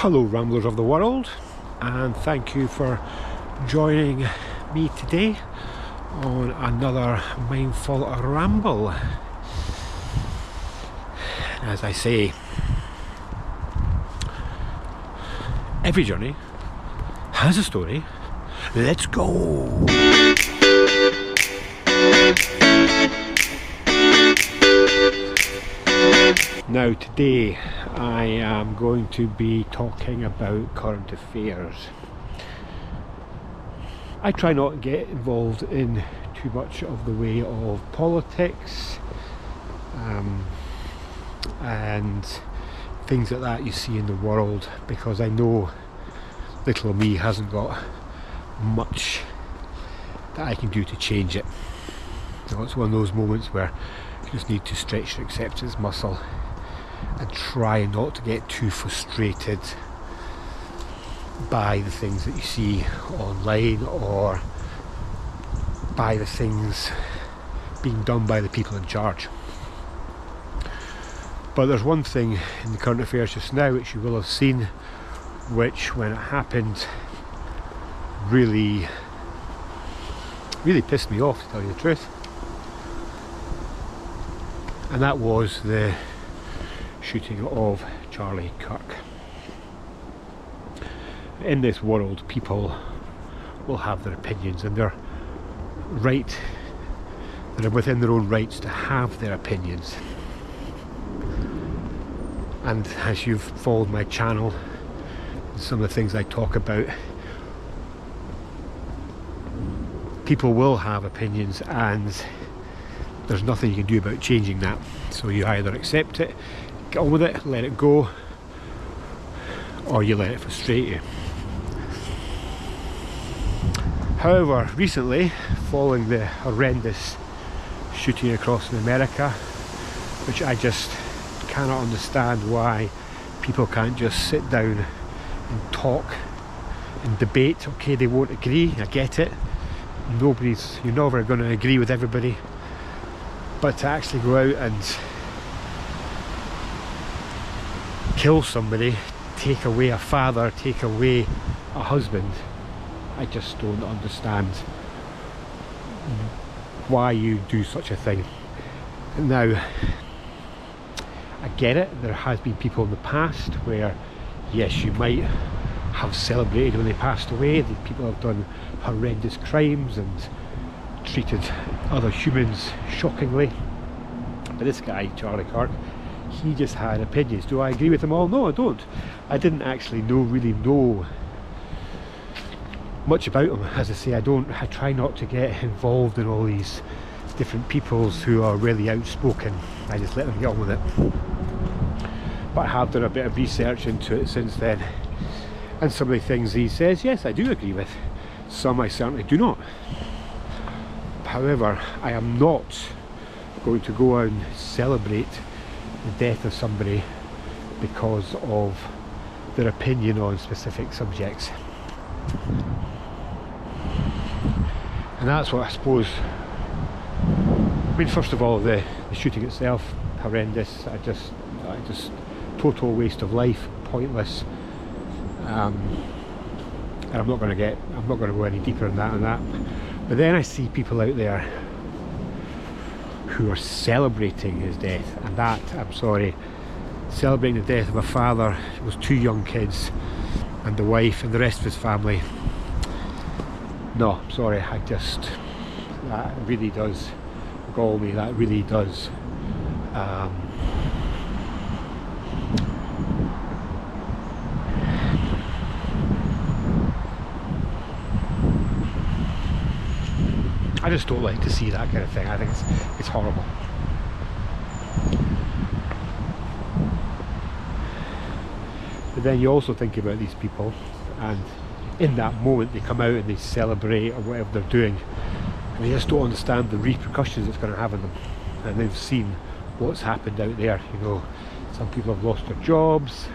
Hello ramblers of the world, and thank you for joining me today on another mindful ramble. As I say, every journey has a story. Let's go! Now today I am going to be talking about current affairs. I try not to get involved in too much of the way of politics and things like that you see in the world, because I know little me hasn't got much that I can do to change it. You know, it's one of those moments where you just need to stretch your acceptance muscle and try not to get too frustrated by the things that you see online or by the things being done by the people in charge. But there's one thing in the current affairs just now which you will have seen, which when it happened really pissed me off, to tell you the truth, and that was the shooting of Charlie Kirk. In this world, people will have their opinions, and they're within their own rights to have their opinions. And as you've followed my channel, some of the things I talk about, people will have opinions, and there's nothing you can do about changing that. So you either accept it, get on with it, let it go, or you let it frustrate you. However, recently, following the horrendous shooting across in America, which I just cannot understand why people can't just sit down and talk and debate. Okay, they won't agree, I get it. You're never going to agree with everybody, but to actually go out and kill somebody, take away a father, take away a husband, I just don't understand why you do such a thing. Now, I get it, there has been people in the past where, yes, you might have celebrated when they passed away. The people have done horrendous crimes and treated other humans shockingly. But this guy, Charlie Kirk, he just had opinions. Do I agree with them all? No, I don't. I didn't actually really know much about him. As I say, I try not to get involved in all these different peoples who are really outspoken. I just let them get on with it. But I have done a bit of research into it since then, and some of the things he says, yes, I do agree with. Some I certainly do not. However, I am not going to go and celebrate the death of somebody because of their opinion on specific subjects. And that's what I suppose. I mean, first of all, the shooting itself, horrendous. I just total waste of life, pointless. And I'm not going to go any deeper than that. But then I see people out there who are celebrating his death, and that, I'm sorry, celebrating the death of a father with 2 young kids and the wife and the rest of his family. No, I'm sorry, that really does gall me, that really does I just don't like to see that kind of thing. I think it's horrible. But then you also think about these people, and in that moment they come out and they celebrate or whatever they're doing, and they just don't understand the repercussions it's going to have on them. And they've seen what's happened out there. You know, some people have lost their jobs,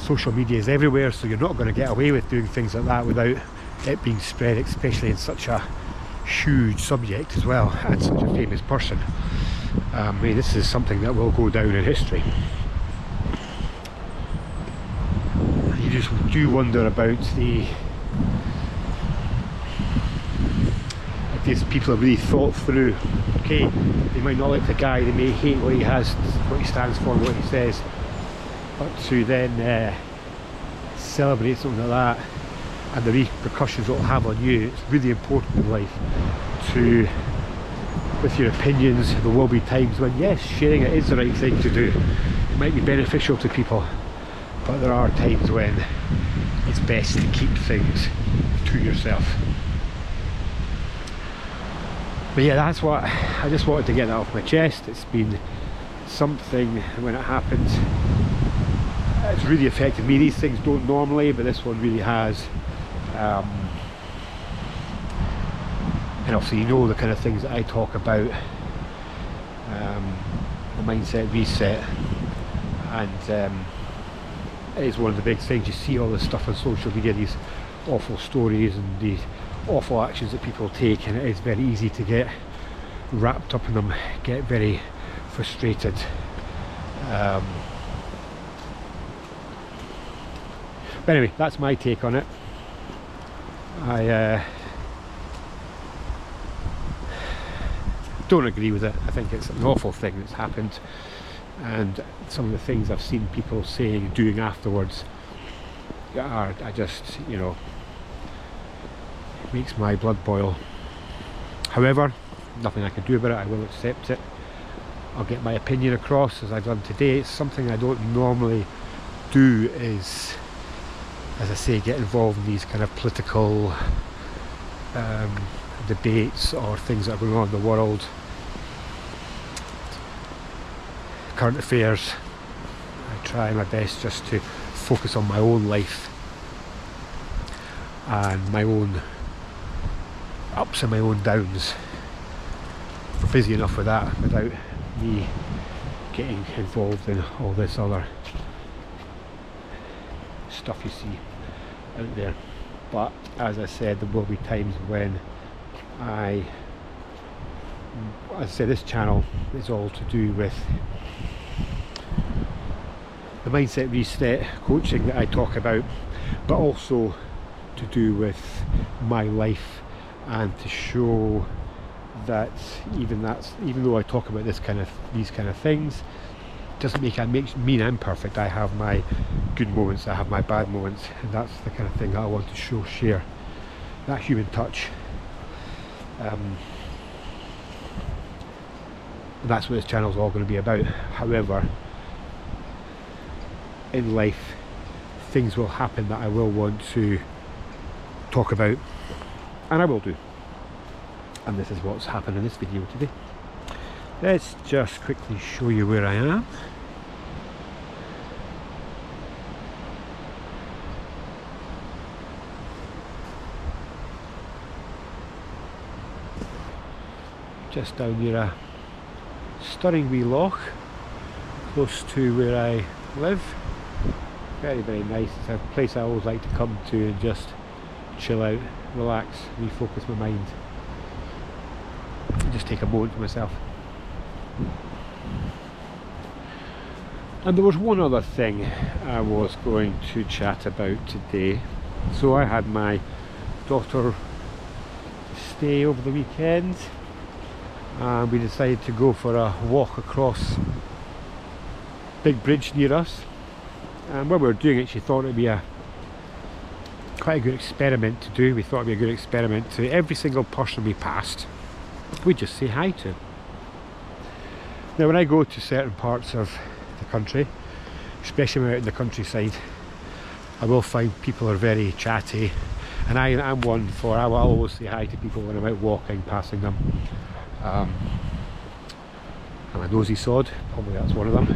social media is everywhere, so you're not going to get away with doing things like that without it being spread, especially in such a huge subject as well, and such a famous person. I mean, this is something that will go down in history. just do wonder about these people have really thought through. Okay, they might not like the guy, they may hate what he has, what he stands for, what he says, but to then celebrate something like that and the repercussions it will have on you, it's really important in life to, with your opinions, there will be times when yes, sharing it is the right thing to do. It might be beneficial to people, but there are times when it's best to keep things to yourself. But yeah, that's what I just wanted to get that off my chest. It's been something when it happened. It's really affected me. These things don't normally, but this one really has. And obviously, you know the kind of things that I talk about. The mindset reset, and it is one of the big things. You see all this stuff on social media, these awful stories and these awful actions that people take, and it is very easy to get wrapped up in them, get very frustrated. But anyway, that's my take on it. I don't agree with it. I think it's an awful thing that's happened, and some of the things I've seen people saying, doing afterwards are, I just, you know, makes my blood boil. However, nothing I can do about it. I will accept it. I'll get my opinion across as I've done today. It's something I don't normally do, is, as I say, get involved in these kind of political debates or things that are going on in the world, current affairs. I try my best just to focus on my own life and my own ups and my own downs. We're busy enough with that without me getting involved in all this other stuff you see out there. But as I said, there will be times when as I say, this channel is all to do with the mindset reset coaching that I talk about, but also to do with my life, and to show that even though I talk about these kind of things, doesn't mean I'm perfect. I have my good moments, I have my bad moments, and that's the kind of thing that I want to share, that human touch. And that's what this channel is all going to be about. However, in life, things will happen that I will want to talk about, and I will do. And this is what's happened in this video today. Let's just quickly show you where I am. Just down near a stunning wee loch close to where I live. Very, very nice. It's a place I always like to come to and just chill out, relax, refocus my mind, and just take a moment for myself. And there was one other thing I was going to chat about today. So I had my daughter stay over the weekend, and we decided to go for a walk across a big bridge near us. And when we were doing it, she thought it would be quite a good experiment to do. We thought it would be a good experiment to every single person we passed, we'd just say hi to. Now, when I go to certain parts of the country, especially when I'm out in the countryside, I will find people are very chatty, and I'm one for, I will always say hi to people when I'm out walking, passing them. I'm a nosy sod, probably that's one of them,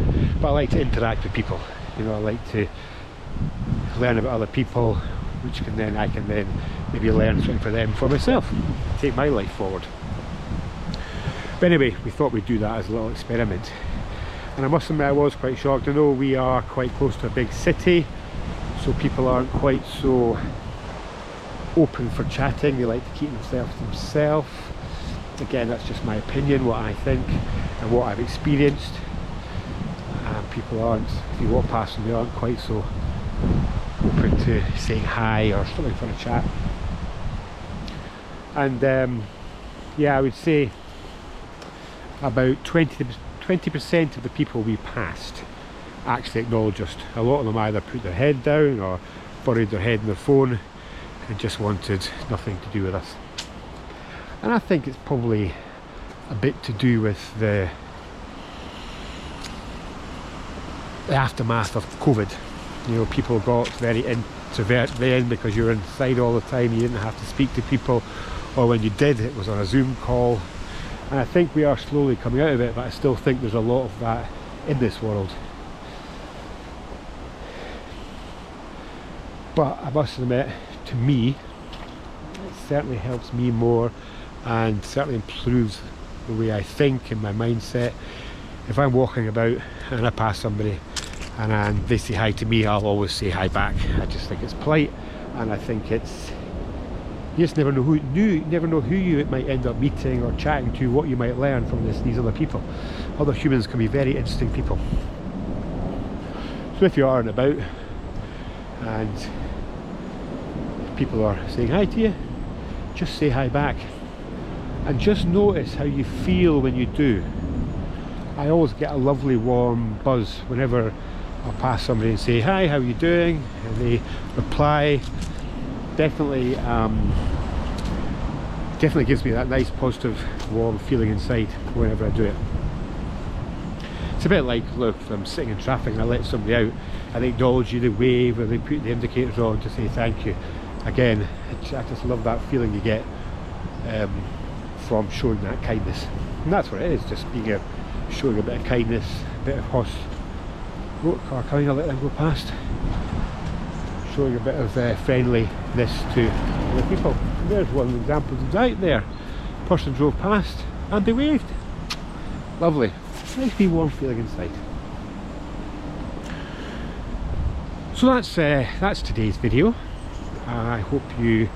but I like to interact with people. You know, I like to learn about other people, which I can then maybe learn something for them, for myself, take my life forward. But anyway, we thought we'd do that as a little experiment, and I must admit I was quite shocked. I know we are quite close to a big city, so people aren't quite so open for chatting. They like to keep themselves to themselves. Again, that's just my opinion, what I think and what I've experienced. People aren't, if you walk past them, they aren't quite so open to saying hi or something for a chat. And yeah, I would say about 20% of the people we passed actually acknowledged us. A lot of them either put their head down or buried their head in their phone and just wanted nothing to do with us. And I think it's probably a bit to do with the aftermath of COVID. You know, people got very introvert then because you were inside all the time, you didn't have to speak to people, or when you did, it was on a Zoom call. And I think we are slowly coming out of it, but I still think there's a lot of that in this world. But I must admit, to me, it certainly helps me more and certainly improves the way I think and my mindset. If I'm walking about and I pass somebody and they say hi to me, I'll always say hi back. I just think it's polite, and I think it's, you just never know who you might end up meeting or chatting to, what you might learn from these other people. Other humans can be very interesting people. So if you are and about and people are saying hi to you, just say hi back, and just notice how you feel when you do. I always get a lovely warm buzz whenever I'll pass somebody and say hi, how are you doing, and they reply. Definitely gives me that nice positive warm feeling inside whenever I do it. It's a bit like, look, if I'm sitting in traffic and I let somebody out and they acknowledge you, they wave or they put the indicators on to say thank you. Again, I just love that feeling you get from showing that kindness. And that's what it is, just being showing a bit of kindness, a bit of car coming, I'll let them go past. Showing a bit of friendliness to other people. And there's one example right there. Person drove past and they waved. Lovely. Nice wee warm feeling inside. So that's today's video. I hope you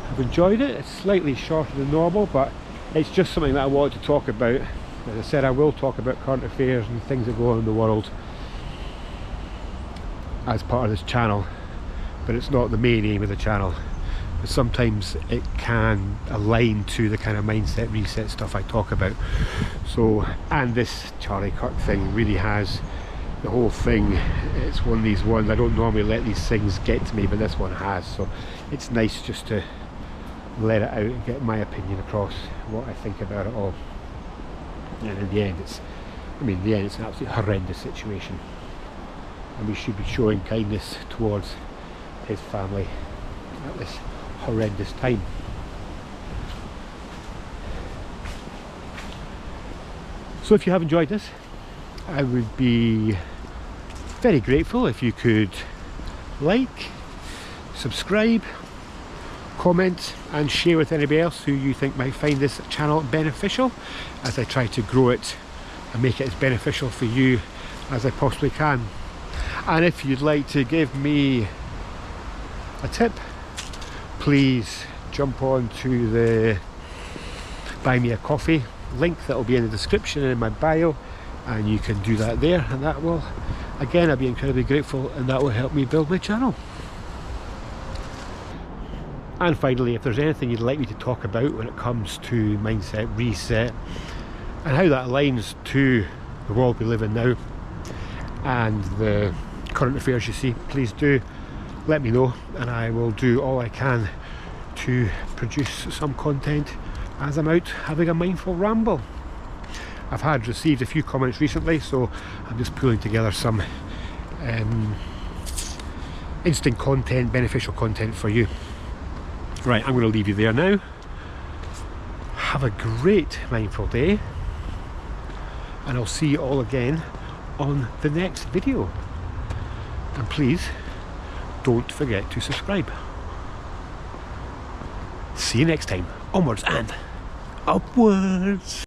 have enjoyed it. It's slightly shorter than normal, but it's just something that I wanted to talk about. As I said, I will talk about current affairs and things that go on in the world as part of this channel, but it's not the main aim of the channel. But sometimes it can align to the kind of mindset reset stuff I talk about. So, and this Charlie Kirk thing really has, the whole thing, it's one of these ones, I don't normally let these things get to me, but this one has, so it's nice just to let it out and get my opinion across, what I think about it all. And in the end it's an absolutely horrendous situation, and we should be showing kindness towards his family at this horrendous time. So if you have enjoyed this, I would be very grateful if you could like, subscribe, comment and share with anybody else who you think might find this channel beneficial, as I try to grow it and make it as beneficial for you as I possibly can. And if you'd like to give me a tip, please jump on to the Buy Me a Coffee link that will be in the description and in my bio, and you can do that there, and that will, again, I'll be incredibly grateful, and that will help me build my channel. And finally, if there's anything you'd like me to talk about when it comes to mindset reset and how that aligns to the world we live in now and the current affairs you see, please do let me know, and I will do all I can to produce some content as I'm out having a mindful ramble. I've received a few comments recently, so I'm just pulling together some instant content, beneficial content for you. Right, I'm going to leave you there now. Have a great mindful day, and I'll see you all again on the next video. And please don't forget to subscribe. See you next time. Onwards and upwards.